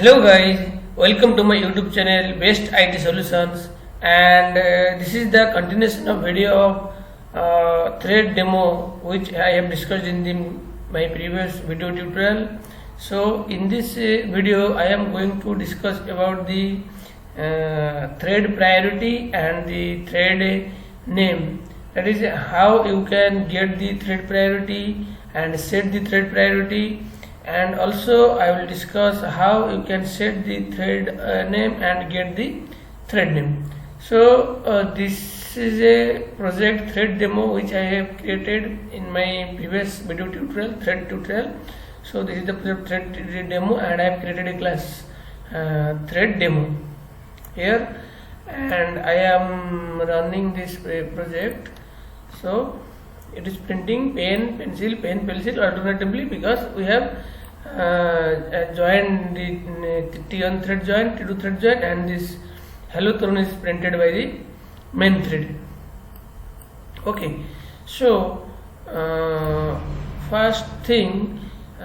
Hello guys, welcome to my YouTube channel Best IT Solutions, and this is the continuation of video of thread demo which I have discussed in my previous video tutorial. So in this video I am going to discuss about the thread priority and the thread name, that is how you can get the thread priority and set the thread priority, and also I will discuss how you can set the thread name and get the thread name. So this is a project thread demo which I have created in my previous video tutorial, thread tutorial. So this is the project thread demo, and I have created a class thread demo here, and I am running this project. So it is printing pen, pencil, alternatively, because we have joined the T1 thread join, T2 thread join, and this hello Tarun is printed by the main thread. Okay, so first thing,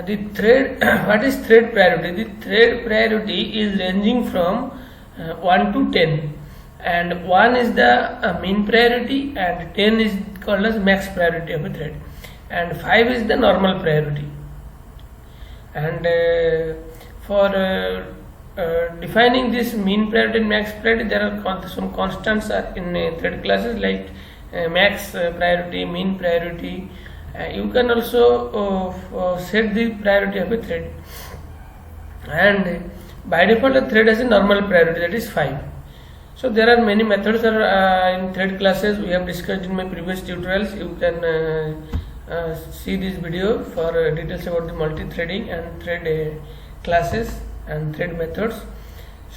the thread what is thread priority? The thread priority is ranging from 1 to 10, and 1 is the mean priority, and 10 is called as max priority of a thread, and 5 is the normal priority. And for defining this mean priority and max priority, there are some constants in thread classes like max priority, mean priority. You can also set the priority of a thread, and by default a thread has a normal priority, that is 5. So there are many methods in thread classes we have discussed in my previous tutorials. You can see this video for details about the multi-threading and thread classes and thread methods.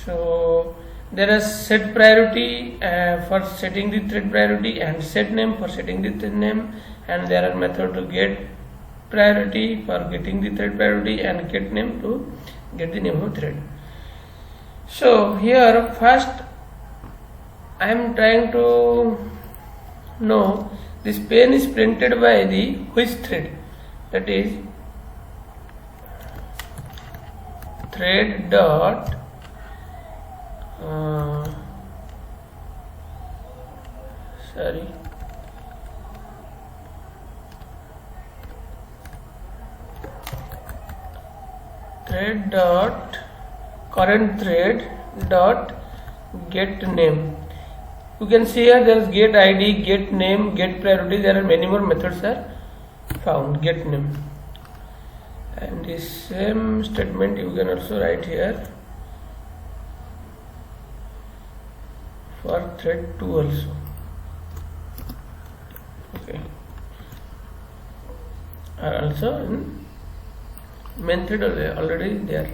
So there is set priority for setting the thread priority, and set name for setting the thread name, and there are methods to get priority for getting the thread priority, and get name to get the name of thread. So here first I am trying to know this pen is printed by the which thread, that is thread dot thread dot current thread dot get name. You can see here there is get ID, get name, get priority. There are many more methods are found. Get name, and the same statement you can also write here for thread 2 also. Okay, also in main thread already there.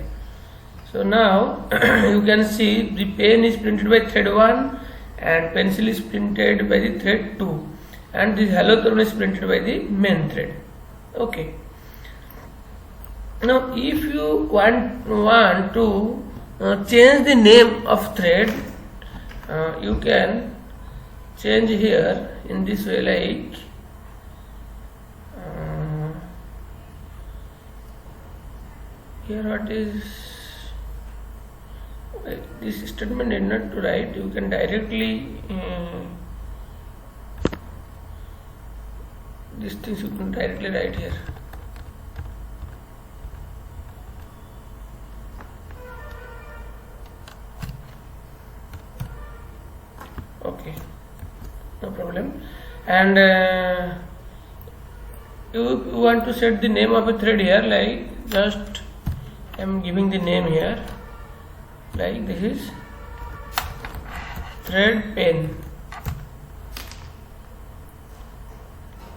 So now you can see the pen is printed by thread 1, and pencil is printed by the thread 2, and this hello Tarun is printed by the main thread. Okay, now if you want to change the name of thread, you can change here in this way, like here what is this statement is not to write. You can directly these things you can directly write here. Okay, no problem. And you want to set the name of a thread here, like just I am giving the name here, like this is thread pen,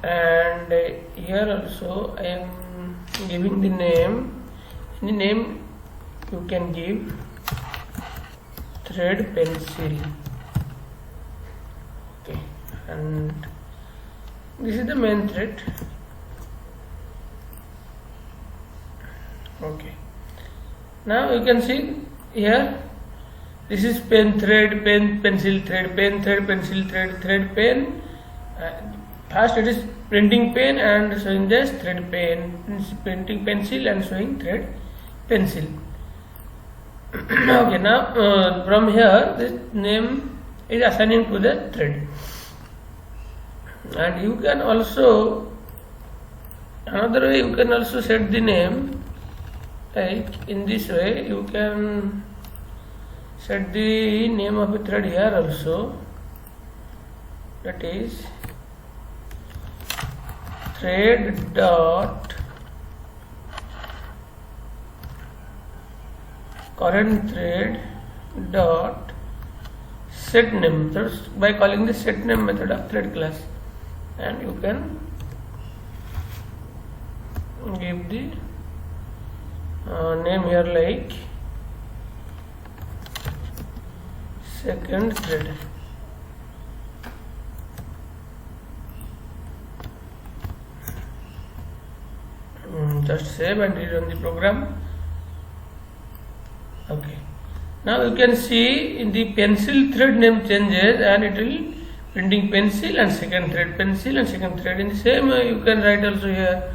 and here also I am giving the name. In the name you can give thread pencil. Okay, and this is the main thread. Okay, now you can see here this is pen thread, pen pencil thread, pen thread pencil thread, thread pen. First it is printing pen and showing this thread pen, printing pencil and showing thread pencil. Okay, now from here this name is assigning to the thread, and you can also, another way you can also set the name, like in this way you can set the name of a thread here also, that is thread dot current thread dot set name. That's by calling the set name method of thread class, and you can give the name here like second thread. Just save and rerun the program. Okay, now you can see in the pencil thread name changes, and it will printing pencil and second thread, pencil and second thread. In the same way you can write also here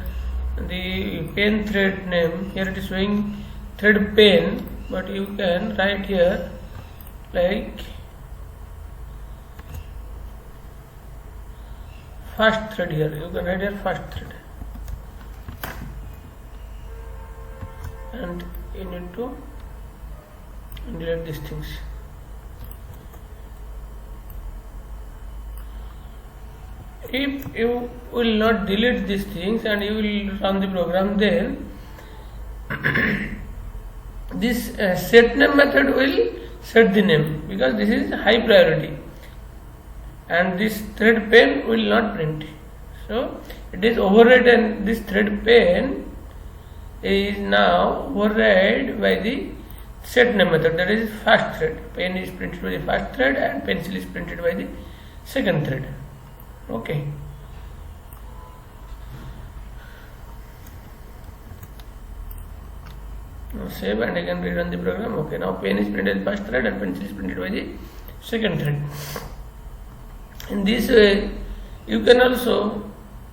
the pen thread name. Here it is showing thread pen, but you can write here like first thread. Here you can write here first thread, and you need to delete these things. If you will not delete these things and you will run the program, then this set name method will set the name, because this is high priority, and this thread pen will not print. So it is override, and this thread pen is now override by the set name method, that is first thread. Pen is printed by the first thread and pencil is printed by the second thread. Okay. Now save and again rerun the program. Okay, now pen is printed by the first thread and pencil is printed by the second thread. In this way you can also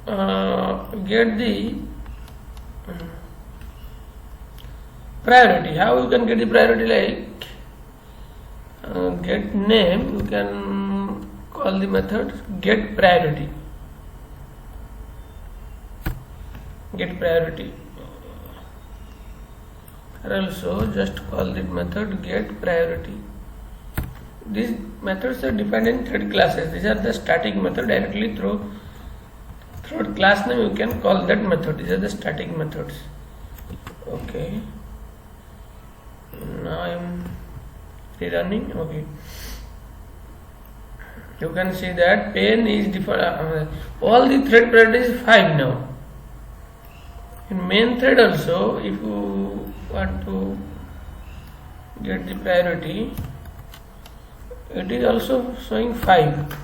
get the priority. How you can get the priority? Like get name, you can call the method get priority. Get priority. Or also just call the method get priority. These methods are defined in thread classes. These are the static method. Directly through class name you can call that method. These are the static methods. Okay. Now I am rerunning. Okay, you can see that pen is default. All the thread priority is 5 now. In main thread also, if you want to get the priority, it is also showing 5.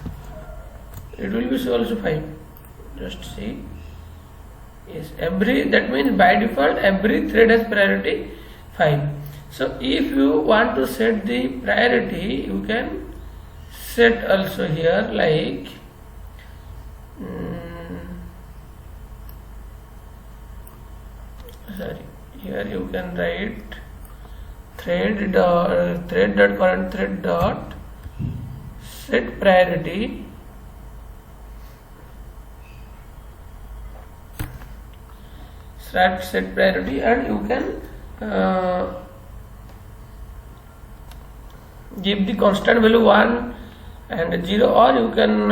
It will be also 5. Just see. Yes, that means by default every thread has priority 5. So if you want to set the priority, you can set also here like here you can write thread dot current thread dot set priority set priority, and you can give the constant value 1 and 0, or you can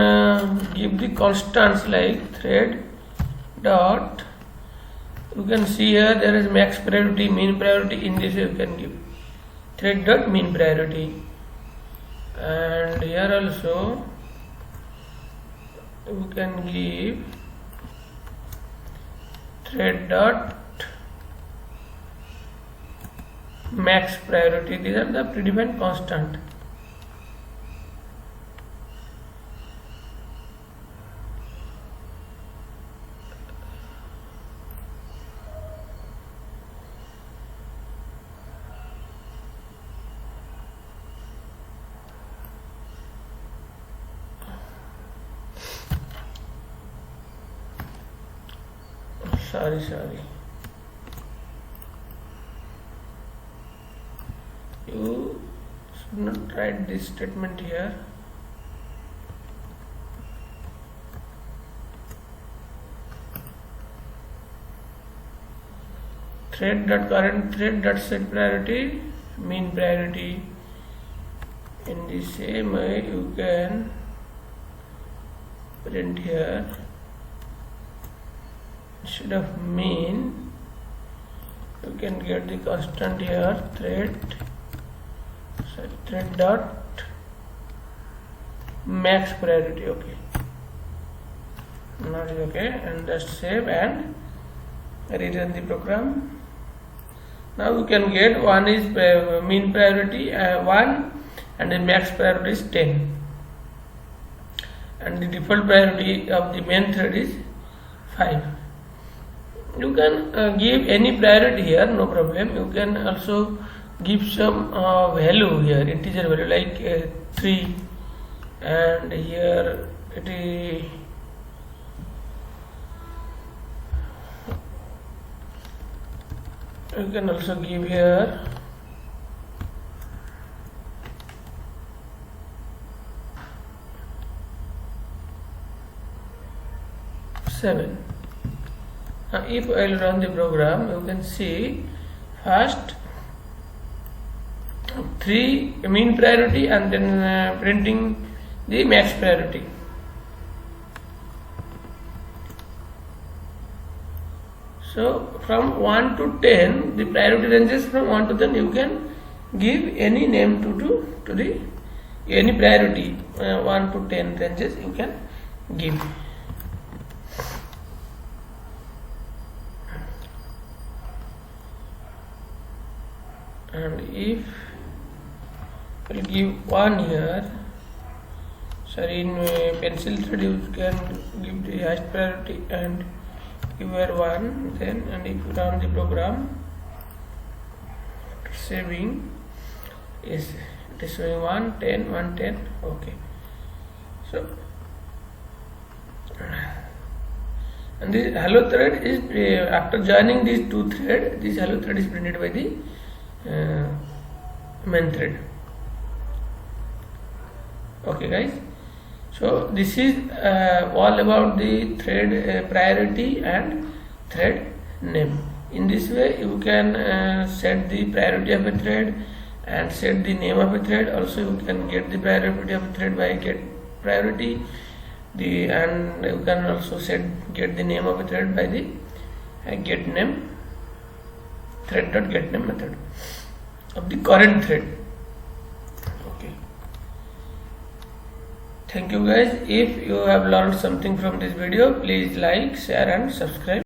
give the constants like thread dot, you can see here there is max priority, mean priority. In this you can give thread dot mean priority, and here also you can give thread dot max priority. These are the predefined constant. Sorry. you should not write this statement here. Thread dot current thread dot set priority mean priority. In the same way, you can print here, instead of mean you can get the constant here, thread dot max priority. Okay, now it is okay, and just save and rerun the program. Now you can get one is mean priority 1 and the max priority is 10, and the default priority of the main thread is 5. You can give any priority here, no problem. You can also give some value here, integer value like 3, and here it is you can also give here 7. Now if I will run the program, you can see first 3 mean priority and then printing the max priority. So from 1 to 10, the priority ranges from 1 to 10. You can give any name to the any priority 1 to 10 ranges you can give. And if we give 1 here, sorry, in pencil thread you can give the highest priority and give here 1, then, and if you run the program, saving is it is showing 1, 10, 1, 10. Okay, so and this hello thread is after joining these two threads, this hello thread is printed by the main thread. Okay guys, so this is all about the thread priority and thread name. In this way you can set the priority of a thread and set the name of a thread. Also you can get the priority of a thread by get priority, and you can also get the name of a thread by the get name thread.getName method of the current thread. Okay, thank you guys. If you have learned something from this video, please like, share and subscribe.